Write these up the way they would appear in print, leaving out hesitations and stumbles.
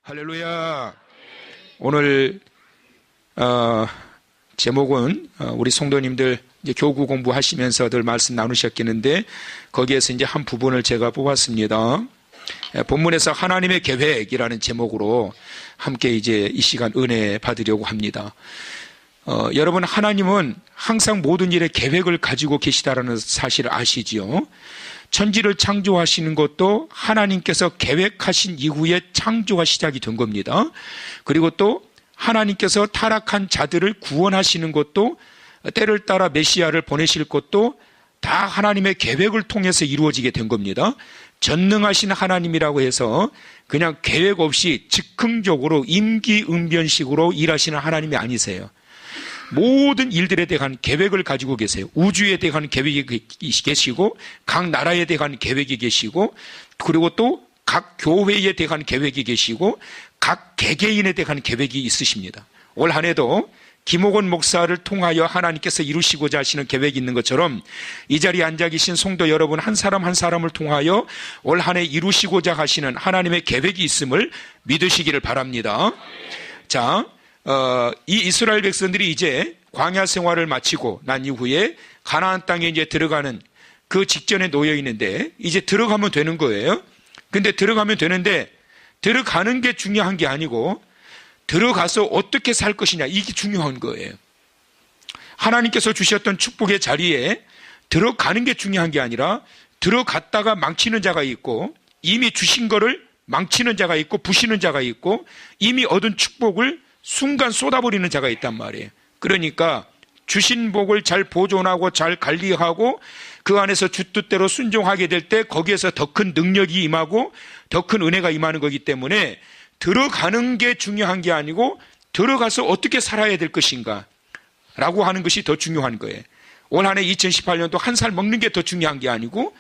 할렐루야. 오늘 제목은 우리 성도님들 이제 교구 공부하시면서들 말씀 나누셨겠는데 거기에서 이제 한 부분을 제가 뽑았습니다. 본문에서 하나님의 계획이라는 제목으로 함께 이제 이 시간 은혜 받으려고 합니다. 여러분, 하나님은 항상 모든 일에 계획을 가지고 계시다라는 사실을 아시지요? 천지를 창조하시는 것도 하나님께서 계획하신 이후에 창조가 시작이 된 겁니다. 그리고 또 하나님께서 타락한 자들을 구원하시는 것도 때를 따라 메시아를 보내실 것도 다 하나님의 계획을 통해서 이루어지게 된 겁니다. 전능하신 하나님이라고 해서 그냥 계획 없이 즉흥적으로 임기응변식으로 일하시는 하나님이 아니세요. 모든 일들에 대한 계획을 가지고 계세요. 우주에 대한 계획이 계시고 각 나라에 대한 계획이 계시고 그리고 또 각 교회에 대한 계획이 계시고 각 개개인에 대한 계획이 있으십니다. 올 한 해도 김옥원 목사를 통하여 하나님께서 이루시고자 하시는 계획이 있는 것처럼 이 자리에 앉아 계신 성도 여러분 한 사람 한 사람을 통하여 올 한 해 이루시고자 하시는 하나님의 계획이 있음을 믿으시기를 바랍니다. 자, 이 이스라엘 백성들이 이제 광야 생활을 마치고 난 이후에 가나안 땅에 이제 들어가는 그 직전에 놓여 있는데 이제 들어가면 되는 거예요. 근데 들어가면 되는데 들어가는 게 중요한 게 아니고 들어가서 어떻게 살 것이냐 이게 중요한 거예요. 하나님께서 주셨던 축복의 자리에 들어가는 게 중요한 게 아니라 들어갔다가 망치는 자가 있고 이미 주신 거를 망치는 자가 있고 부시는 자가 있고 이미 얻은 축복을 순간 쏟아버리는 자가 있단 말이에요. 그러니까 주신 복을 잘 보존하고 잘 관리하고 그 안에서 주 뜻대로 순종하게 될 때 거기에서 더 큰 능력이 임하고 더 큰 은혜가 임하는 거기 때문에 들어가는 게 중요한 게 아니고 들어가서 어떻게 살아야 될 것인가 라고 하는 것이 더 중요한 거예요. 올 한 해 2018년도 한 살 먹는 게 더 중요한 게 아니고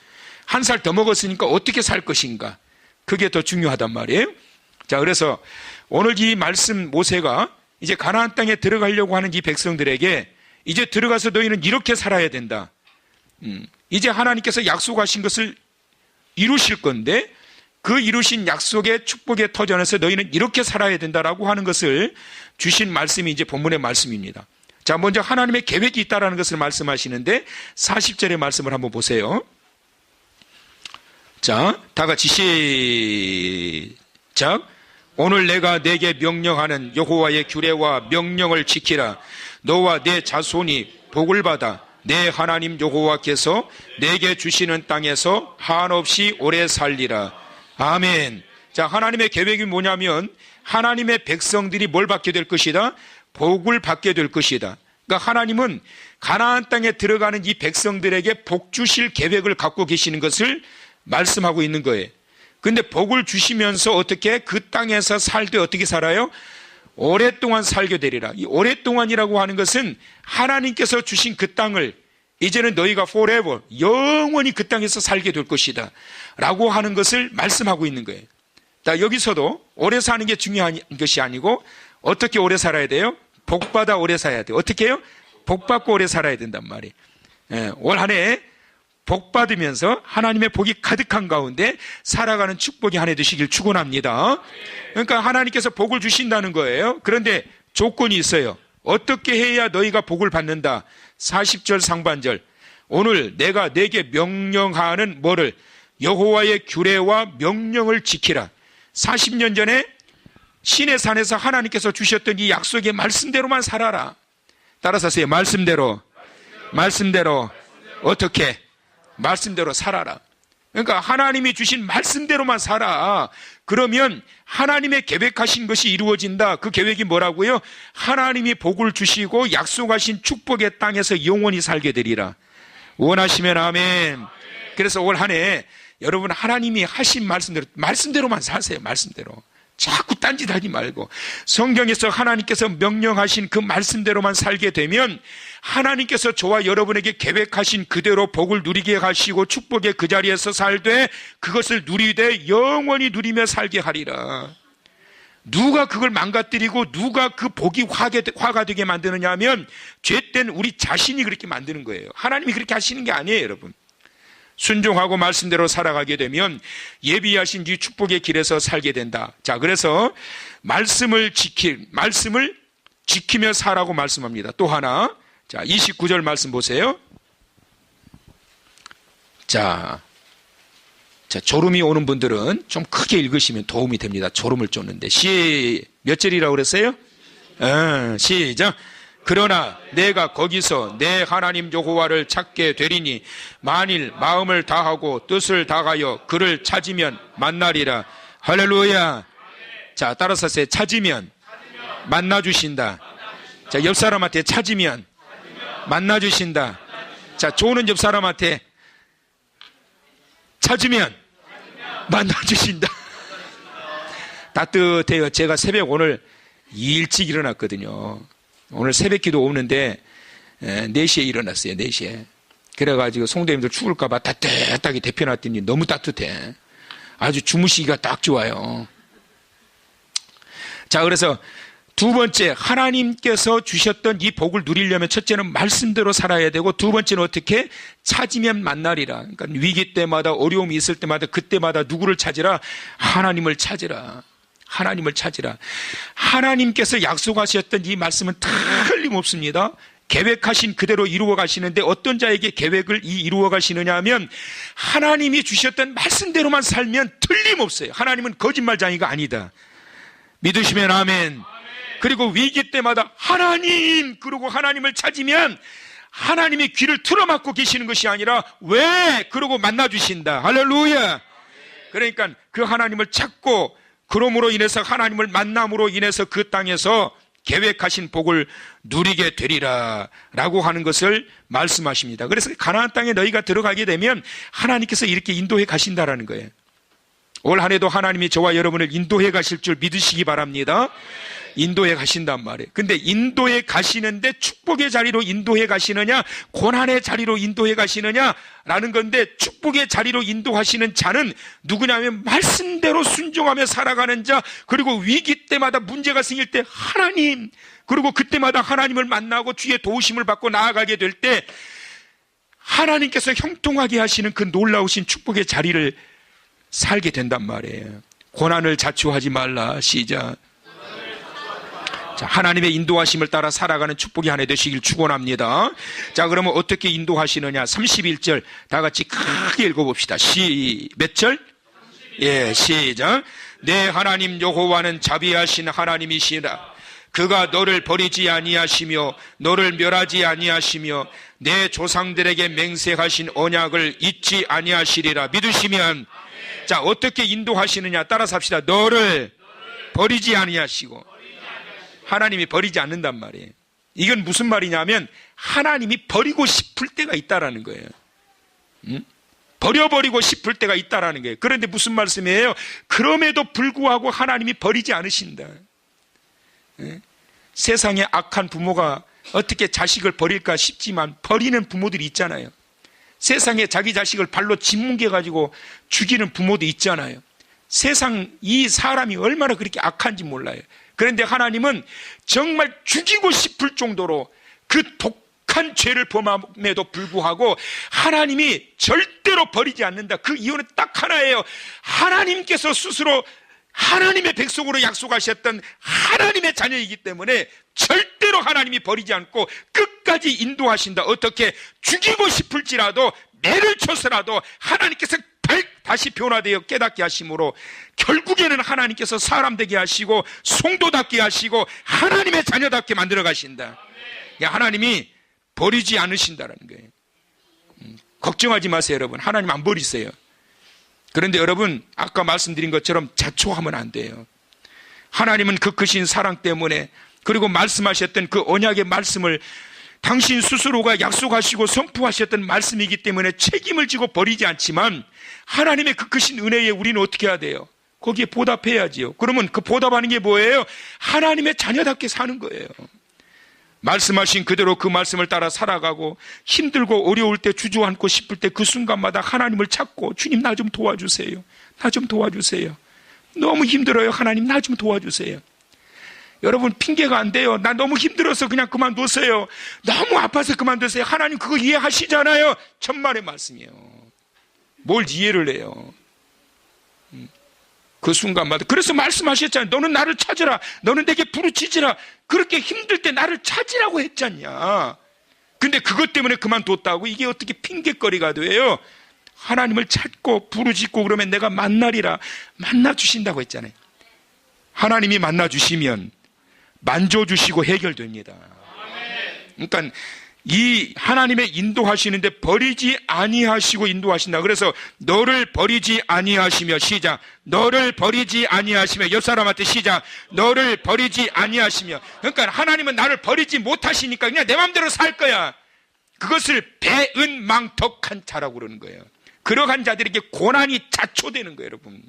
한 살 더 먹었으니까 어떻게 살 것인가 그게 더 중요하단 말이에요. 자, 그래서 오늘 이 말씀 모세가 이제 가나안 땅에 들어가려고 하는 이 백성들에게 이제 들어가서 너희는 이렇게 살아야 된다. 이제 하나님께서 약속하신 것을 이루실 건데 그 이루신 약속의 축복의 터전에서 너희는 이렇게 살아야 된다라고 하는 것을 주신 말씀이 이제 본문의 말씀입니다. 자, 먼저 하나님의 계획이 있다라는 것을 말씀하시는데 40절의 말씀을 한번 보세요. 자, 다 같이 시작. 오늘 내가 네게 명령하는 여호와의 규례와 명령을 지키라. 너와 네 자손이 복을 받아 내 하나님 여호와께서 내게 주시는 땅에서 한없이 오래 살리라. 아멘. 자, 하나님의 계획이 뭐냐면 하나님의 백성들이 뭘 받게 될 것이다? 복을 받게 될 것이다. 그러니까 하나님은 가나안 땅에 들어가는 이 백성들에게 복 주실 계획을 갖고 계시는 것을 말씀하고 있는 거예요. 근데 복을 주시면서 어떻게 그 땅에서 살 때 어떻게 살아요? 오랫동안 살게 되리라. 이 오랫동안이라고 하는 것은 하나님께서 주신 그 땅을 이제는 너희가 forever 영원히 그 땅에서 살게 될 것이다 라고 하는 것을 말씀하고 있는 거예요. 자, 여기서도 오래 사는 게 중요한 것이 아니고 어떻게 오래 살아야 돼요? 복받아 오래 살아야 돼요. 어떻게 해요? 복받고 오래 살아야 된단 말이에요. 올 한 해 복받으면서 하나님의 복이 가득한 가운데 살아가는 축복이 한 해 되시길 축원합니다. 그러니까 하나님께서 복을 주신다는 거예요. 그런데 조건이 있어요. 어떻게 해야 너희가 복을 받는다? 40절 상반절. 오늘 내가 네게 명령하는 뭐를? 여호와의 규례와 명령을 지키라. 40년 전에 시내산에서 하나님께서 주셨던 이 약속의 말씀대로만 살아라. 따라서 하세요. 말씀대로. 어떻게? 말씀대로 살아라. 그러니까 하나님이 주신 말씀대로만 살아. 그러면 하나님의 계획하신 것이 이루어진다. 그 계획이 뭐라고요? 하나님이 복을 주시고 약속하신 축복의 땅에서 영원히 살게 되리라. 원하시면 아멘. 그래서 올 한 해 여러분 하나님이 하신 말씀대로만 사세요. 말씀대로. 자꾸 딴짓하지 말고 성경에서 하나님께서 명령하신 그 말씀대로만 살게 되면 하나님께서 저와 여러분에게 계획하신 그대로 복을 누리게 하시고 축복의 그 자리에서 살되 그것을 누리되 영원히 누리며 살게 하리라. 누가 그걸 망가뜨리고 누가 그 복이 화가 되게 만드느냐 하면 죄된 우리 자신이 그렇게 만드는 거예요. 하나님이 그렇게 하시는 게 아니에요, 여러분. 순종하고 말씀대로 살아가게 되면 예비하신 이 축복의 길에서 살게 된다. 자, 그래서 말씀을 지키며 살라고 말씀합니다. 또 하나, 자, 29절 말씀 보세요. 자, 졸음이 오는 분들은 좀 크게 읽으시면 도움이 됩니다. 졸음을 쫓는데. 몇 절이라고 그랬어요? 시작. 그러나 내가 거기서 내 하나님 여호와를 찾게 되리니 만일 마음을 다하고 뜻을 다하여 그를 찾으면 만나리라. 할렐루야. 자, 따라서 하세요. 찾으면 만나주신다. 자, 옆 사람한테 찾으면 만나주신다. 자, 좋은 옆 사람한테 찾으면 만나주신다. 따뜻해요. 제가 새벽 오늘 일찍 일어났거든요. 오늘 새벽 기도 오는데 4시에 일어났어요. 4시에. 그래가지고 성도님들 추울까봐 따뜻하게 데펴놨더니 너무 따뜻해. 아주 주무시기가 딱 좋아요. 자, 그래서 두 번째, 하나님께서 주셨던 이 복을 누리려면 첫째는 말씀대로 살아야 되고, 두 번째는 어떻게? 찾으면 만나리라. 그러니까 위기 때마다, 어려움이 있을 때마다, 그때마다 누구를 찾으라? 하나님을 찾으라. 하나님을 찾으라. 하나님께서 약속하셨던 이 말씀은 틀림없습니다. 계획하신 그대로 이루어 가시는데, 어떤 자에게 계획을 이루어 가시느냐 하면 하나님이 주셨던 말씀대로만 살면 틀림없어요. 하나님은 거짓말장이가 아니다. 믿으시면 아멘. 그리고 위기 때마다 하나님, 그러고 하나님을 찾으면 하나님이 귀를 틀어막고 계시는 것이 아니라 왜? 그러고 만나주신다. 할렐루야. 그러니까 그 하나님을 찾고, 그러므로 인해서 하나님을 만남으로 인해서 그 땅에서 계획하신 복을 누리게 되리라 라고 하는 것을 말씀하십니다. 그래서 가나안 땅에 너희가 들어가게 되면 하나님께서 이렇게 인도해 가신다라는 거예요. 올 한 해도 하나님이 저와 여러분을 인도해 가실 줄 믿으시기 바랍니다. 인도해 가신단 말이에요. 근데 인도해 가시는데 축복의 자리로 인도해 가시느냐, 고난의 자리로 인도해 가시느냐라는 건데, 축복의 자리로 인도하시는 자는 누구냐면 말씀대로 순종하며 살아가는 자, 그리고 위기 때마다 문제가 생길 때 하나님, 그리고 그때마다 하나님을 만나고 주의 도우심을 받고 나아가게 될 때 하나님께서 형통하게 하시는 그 놀라우신 축복의 자리를 살게 된단 말이에요. 고난을 자초하지 말라. 시작. 자, 하나님의 인도하심을 따라 살아가는 축복이 한 해 되시길 축원합니다. 자, 그러면 어떻게 인도하시느냐? 31절 다 같이 크게 읽어봅시다. 몇 절? 예, 시작. 내 하나님 여호와는 자비하신 하나님이시라. 그가 너를 버리지 아니하시며 너를 멸하지 아니하시며 내 조상들에게 맹세하신 언약을 잊지 아니하시리라. 믿으시면, 자, 어떻게 인도하시느냐? 따라서 합시다. 너를 버리지 아니하시고. 하나님이 버리지 않는단 말이에요. 이건 무슨 말이냐면 하나님이 버리고 싶을 때가 있다라는 거예요. 버려버리고 싶을 때가 있다라는 거예요. 그런데 무슨 말씀이에요? 그럼에도 불구하고 하나님이 버리지 않으신다. 세상에 악한 부모가 어떻게 자식을 버릴까 싶지만 버리는 부모들이 있잖아요. 세상에 자기 자식을 발로 짓뭉개가지고 죽이는 부모도 있잖아요. 세상 이 사람이 얼마나 그렇게 악한지 몰라요. 그런데 하나님은 정말 죽이고 싶을 정도로 그 독한 죄를 범함에도 불구하고 하나님이 절대로 버리지 않는다. 그 이유는 딱 하나예요. 하나님께서 스스로 하나님의 백성으로 약속하셨던 하나님의 자녀이기 때문에 절대로 하나님이 버리지 않고 끝까지 인도하신다. 어떻게? 죽이고 싶을지라도 매를 쳐서라도 하나님께서 다시 변화되어 깨닫게 하심으로 결국에는 하나님께서 사람 되게 하시고 성도답게 하시고 하나님의 자녀답게 만들어 가신다. 하나님이 버리지 않으신다는 거예요. 걱정하지 마세요, 여러분. 하나님 안 버리세요. 그런데 여러분, 아까 말씀드린 것처럼 자초하면 안 돼요. 하나님은 그 크신 사랑 때문에, 그리고 말씀하셨던 그 언약의 말씀을 당신 스스로가 약속하시고 선포하셨던 말씀이기 때문에 책임을 지고 버리지 않지만, 하나님의 그 크신 은혜에 우리는 어떻게 해야 돼요? 거기에 보답해야지요. 그러면 그 보답하는 게 뭐예요? 하나님의 자녀답게 사는 거예요. 말씀하신 그대로 그 말씀을 따라 살아가고, 힘들고 어려울 때 주저앉고 싶을 때 그 순간마다 하나님을 찾고, 주님 나 좀 도와주세요. 나 좀 도와주세요. 너무 힘들어요. 하나님 나 좀 도와주세요. 여러분, 핑계가 안 돼요. 나 너무 힘들어서 그냥 그만두세요. 너무 아파서 그만두세요. 하나님 그거 이해하시잖아요. 천만의 말씀이에요. 뭘 이해를 해요? 그 순간마다. 그래서 말씀하셨잖아요. 너는 나를 찾으라. 너는 내게 부르짖으라. 그렇게 힘들 때 나를 찾으라고 했잖냐. 근데 그것 때문에 그만뒀다고? 이게 어떻게 핑계거리가 돼요? 하나님을 찾고 부르짖고 그러면 내가 만나리라. 만나주신다고 했잖아요. 하나님이 만나주시면 만져주시고 해결됩니다. 그러니까 이 하나님의 인도하시는데 버리지 아니하시고 인도하신다. 그래서 너를 버리지 아니하시며, 시작. 너를 버리지 아니하시며. 옆 사람한테 시작. 너를 버리지 아니하시며. 그러니까 하나님은 나를 버리지 못하시니까 그냥 내 마음대로 살 거야. 그것을 배은망덕한 자라고 그러는 거예요. 그러한 자들에게 고난이 자초되는 거예요, 여러분.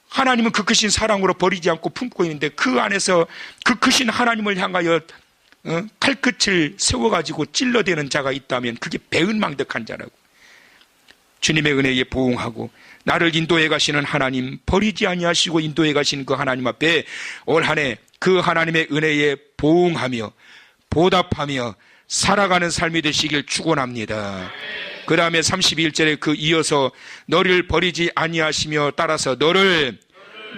하나님은 그 크신 사랑으로 버리지 않고 품고 있는데 그 안에서 그 크신 하나님을 향하여 칼끝을 세워가지고 찔러대는 자가 있다면 그게 배은망덕한 자라고. 주님의 은혜에 보응하고 나를 인도해 가시는 하나님, 버리지 아니하시고 인도해 가시는 그 하나님 앞에 올 한 해 그 하나님의 은혜에 보응하며 보답하며 살아가는 삶이 되시길 축원합니다. 그 다음에 32절에 그 이어서 너를 버리지 아니하시며, 따라서 너를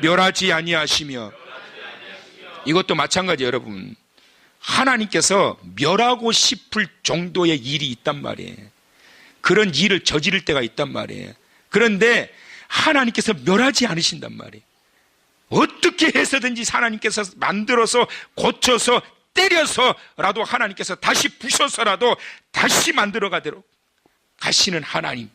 멸하지 아니하시며. 이것도 마찬가지예요, 여러분. 하나님께서 멸하고 싶을 정도의 일이 있단 말이에요. 그런 일을 저지를 때가 있단 말이에요. 그런데 하나님께서 멸하지 않으신단 말이에요. 어떻게 해서든지 하나님께서 만들어서 고쳐서 때려서라도 하나님께서 다시 부셔서라도 다시 만들어 가도록 하시는 하나님,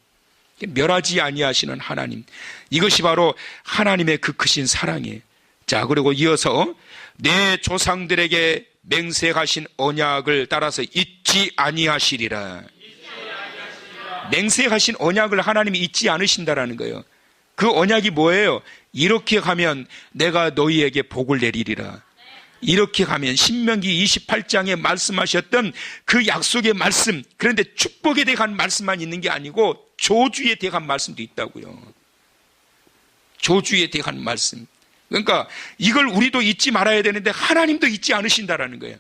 멸하지 아니하시는 하나님, 이것이 바로 하나님의 그 크신 사랑이에요. 자, 그리고 이어서 내 조상들에게 맹세하신 언약을 따라서 잊지 아니하시리라. 맹세하신 언약을 하나님이 잊지 않으신다라는 거예요. 그 언약이 뭐예요? 이렇게 가면 내가 너희에게 복을 내리리라. 이렇게 가면 신명기 28장에 말씀하셨던 그 약속의 말씀, 그런데 축복에 대한 말씀만 있는 게 아니고 조주에 대한 말씀도 있다고요. 조주에 대한 말씀. 그러니까 이걸 우리도 잊지 말아야 되는데 하나님도 잊지 않으신다라는 거예요.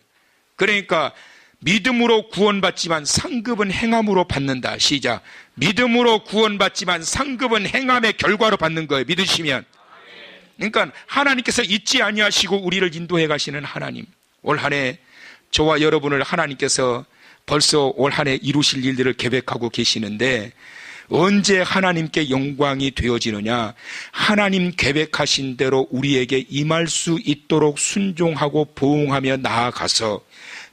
그러니까 믿음으로 구원받지만 상급은 행함으로 받는다. 시작. 믿음으로 구원받지만 상급은 행함의 결과로 받는 거예요. 믿으시면. 그러니까 하나님께서 잊지 아니하시고 우리를 인도해 가시는 하나님, 올 한 해 저와 여러분을 하나님께서 벌써 올 한 해 이루실 일들을 계획하고 계시는데 언제 하나님께 영광이 되어지느냐? 하나님 계획하신 대로 우리에게 임할 수 있도록 순종하고 보응하며 나아가서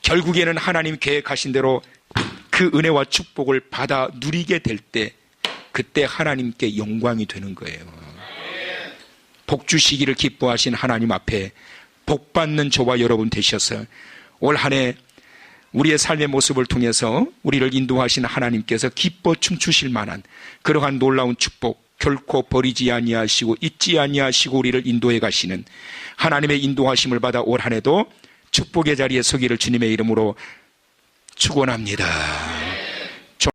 결국에는 하나님 계획하신 대로 그 은혜와 축복을 받아 누리게 될 때, 그때 하나님께 영광이 되는 거예요. 복 주시기를 기뻐하신 하나님 앞에 복 받는 저와 여러분 되셔서 올 한 해 우리의 삶의 모습을 통해서 우리를 인도하신 하나님께서 기뻐 춤추실 만한 그러한 놀라운 축복, 결코 버리지 아니하시고 잊지 아니하시고 우리를 인도해 가시는 하나님의 인도하심을 받아 올 한 해도 축복의 자리에 서기를 주님의 이름으로 축원합니다.